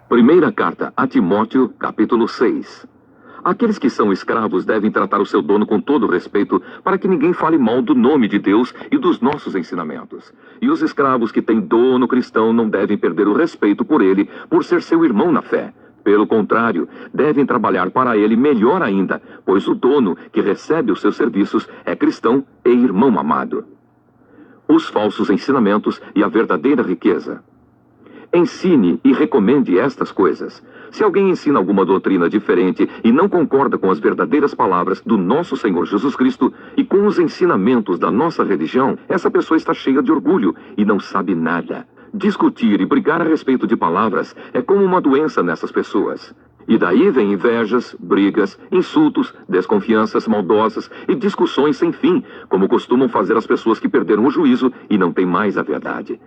Primeira carta a Timóteo, capítulo 6. Aqueles que são escravos devem tratar o seu dono com todo respeito, para que ninguém fale mal do nome de Deus e dos nossos ensinamentos. E os escravos que têm dono cristão não devem perder o respeito por ele, por ser seu irmão na fé. Pelo contrário, devem trabalhar para ele melhor ainda, pois o dono que recebe os seus serviços é cristão e irmão amado. Os falsos ensinamentos e a verdadeira riqueza. Ensine e recomende estas coisas. Se alguém ensina alguma doutrina diferente e não concorda com as verdadeiras palavras do nosso Senhor Jesus Cristo e com os ensinamentos da nossa religião, essa pessoa está cheia de orgulho e não sabe nada. Discutir e brigar a respeito de palavras é como uma doença nessas pessoas. E daí vem invejas, brigas, insultos, desconfianças maldosas e discussões sem fim, como costumam fazer as pessoas que perderam o juízo e não têm mais a verdade.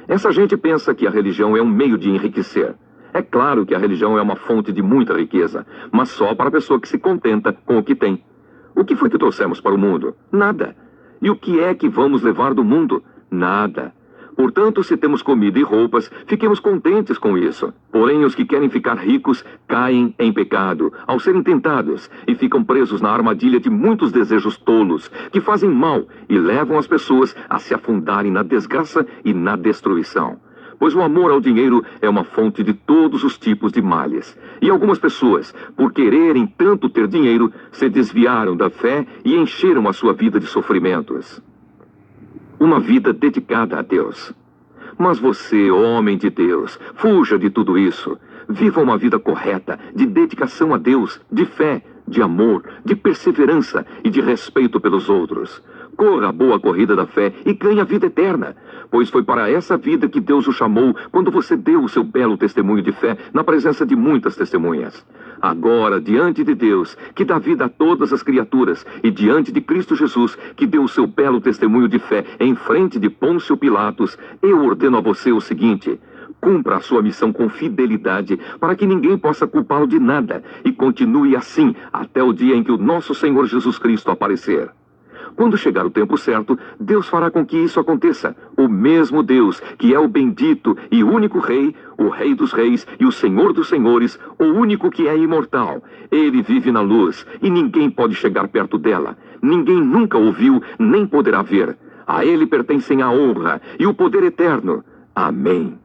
Essa gente pensa que a religião é um meio de enriquecer. É claro que a religião é uma fonte de muita riqueza, mas só para a pessoa que se contenta com o que tem. O que foi que trouxemos para o mundo? Nada. E o que é que vamos levar do mundo? Nada. Portanto, se temos comida e roupas, fiquemos contentes com isso. Porém, os que querem ficar ricos caem em pecado, ao serem tentados, e ficam presos na armadilha de muitos desejos tolos, que fazem mal e levam as pessoas a se afundarem na desgraça e na destruição. Pois o amor ao dinheiro é uma fonte de todos os tipos de males. E algumas pessoas, por quererem tanto ter dinheiro, se desviaram da fé e encheram a sua vida de sofrimentos. Uma vida dedicada a Deus. Mas você, homem de Deus, fuja de tudo isso. Viva uma vida correta, de dedicação a Deus, de fé, de amor, de perseverança e de respeito pelos outros. Corra a boa corrida da fé e ganhe a vida eterna, pois foi para essa vida que Deus o chamou quando você deu o seu belo testemunho de fé na presença de muitas testemunhas. Agora, diante de Deus, que dá vida a todas as criaturas, e diante de Cristo Jesus, que deu o seu belo testemunho de fé em frente de Pôncio Pilatos, eu ordeno a você o seguinte: cumpra a sua missão com fidelidade, para que ninguém possa culpá-lo de nada, e continue assim até o dia em que o nosso Senhor Jesus Cristo aparecer. Quando chegar o tempo certo, Deus fará com que isso aconteça. O mesmo Deus, que é o bendito e único Rei, o Rei dos Reis e o Senhor dos Senhores, o único que é imortal. Ele vive na luz e ninguém pode chegar perto dela. Ninguém nunca o viu, nem poderá ver. A ele pertencem a honra e o poder eterno. Amém.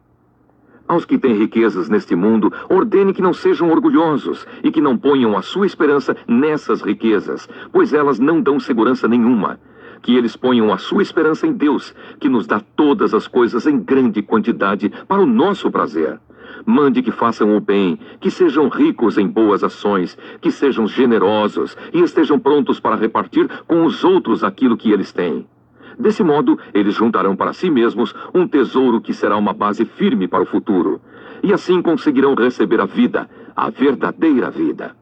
Aos que têm riquezas neste mundo, ordene que não sejam orgulhosos e que não ponham a sua esperança nessas riquezas, pois elas não dão segurança nenhuma. Que eles ponham a sua esperança em Deus, que nos dá todas as coisas em grande quantidade para o nosso prazer. Mande que façam o bem, que sejam ricos em boas ações, que sejam generosos e estejam prontos para repartir com os outros aquilo que eles têm. Desse modo, eles juntarão para si mesmos um tesouro que será uma base firme para o futuro. E assim conseguirão receber a vida, a verdadeira vida.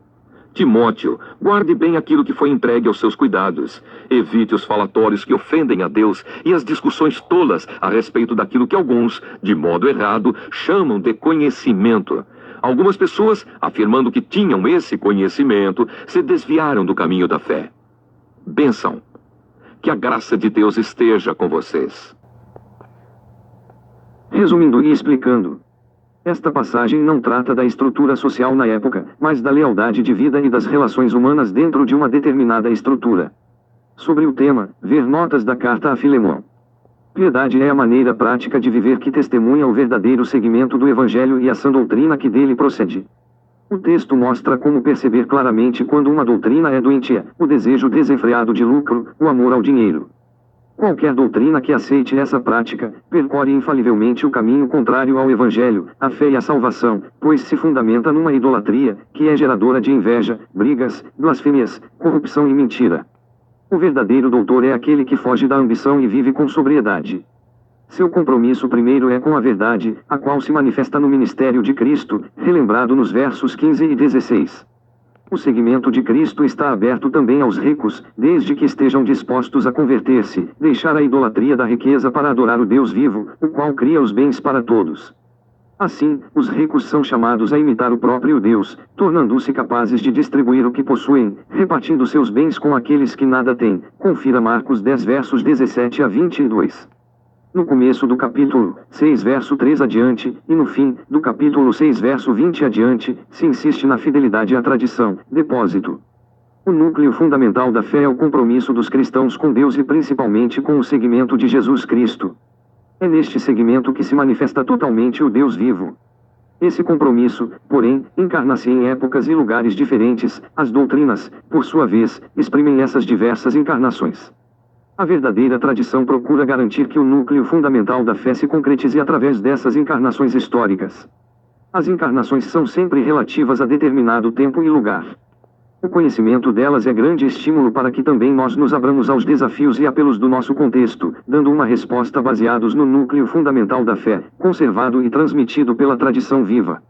Timóteo, guarde bem aquilo que foi entregue aos seus cuidados. Evite os falatórios que ofendem a Deus e as discussões tolas a respeito daquilo que alguns, de modo errado, chamam de conhecimento. Algumas pessoas, afirmando que tinham esse conhecimento, se desviaram do caminho da fé. Bênção. Que a graça de Deus esteja com vocês. Resumindo e explicando, esta passagem não trata da estrutura social na época, mas da lealdade de vida e das relações humanas dentro de uma determinada estrutura. Sobre o tema, ver notas da carta a Filemão. Piedade é a maneira prática de viver que testemunha o verdadeiro seguimento do Evangelho e a sã doutrina que dele procede. O texto mostra como perceber claramente quando uma doutrina é doentia: o desejo desenfreado de lucro, o amor ao dinheiro. Qualquer doutrina que aceite essa prática, percorre infalivelmente o caminho contrário ao Evangelho, à fé e à salvação, pois se fundamenta numa idolatria, que é geradora de inveja, brigas, blasfêmias, corrupção e mentira. O verdadeiro doutor é aquele que foge da ambição e vive com sobriedade. Seu compromisso primeiro é com a verdade, a qual se manifesta no ministério de Cristo, relembrado nos versos 15 e 16. O seguimento de Cristo está aberto também aos ricos, desde que estejam dispostos a converter-se, deixar a idolatria da riqueza para adorar o Deus vivo, o qual cria os bens para todos. Assim, os ricos são chamados a imitar o próprio Deus, tornando-se capazes de distribuir o que possuem, repartindo seus bens com aqueles que nada têm. Confira Marcos 10 versos 17 a 22. no começo do capítulo 6 verso 3 adiante, e no fim, do capítulo 6 verso 20 adiante, se insiste na fidelidade à tradição, depósito. O núcleo fundamental da fé é o compromisso dos cristãos com Deus e principalmente com o seguimento de Jesus Cristo. É neste segmento que se manifesta totalmente o Deus vivo. Esse compromisso, porém, encarna-se em épocas e lugares diferentes. As doutrinas, por sua vez, exprimem essas diversas encarnações. A verdadeira tradição procura garantir que o núcleo fundamental da fé se concretize através dessas encarnações históricas. As encarnações são sempre relativas a determinado tempo e lugar. O conhecimento delas é grande estímulo para que também nós nos abramos aos desafios e apelos do nosso contexto, dando uma resposta baseados no núcleo fundamental da fé, conservado e transmitido pela tradição viva.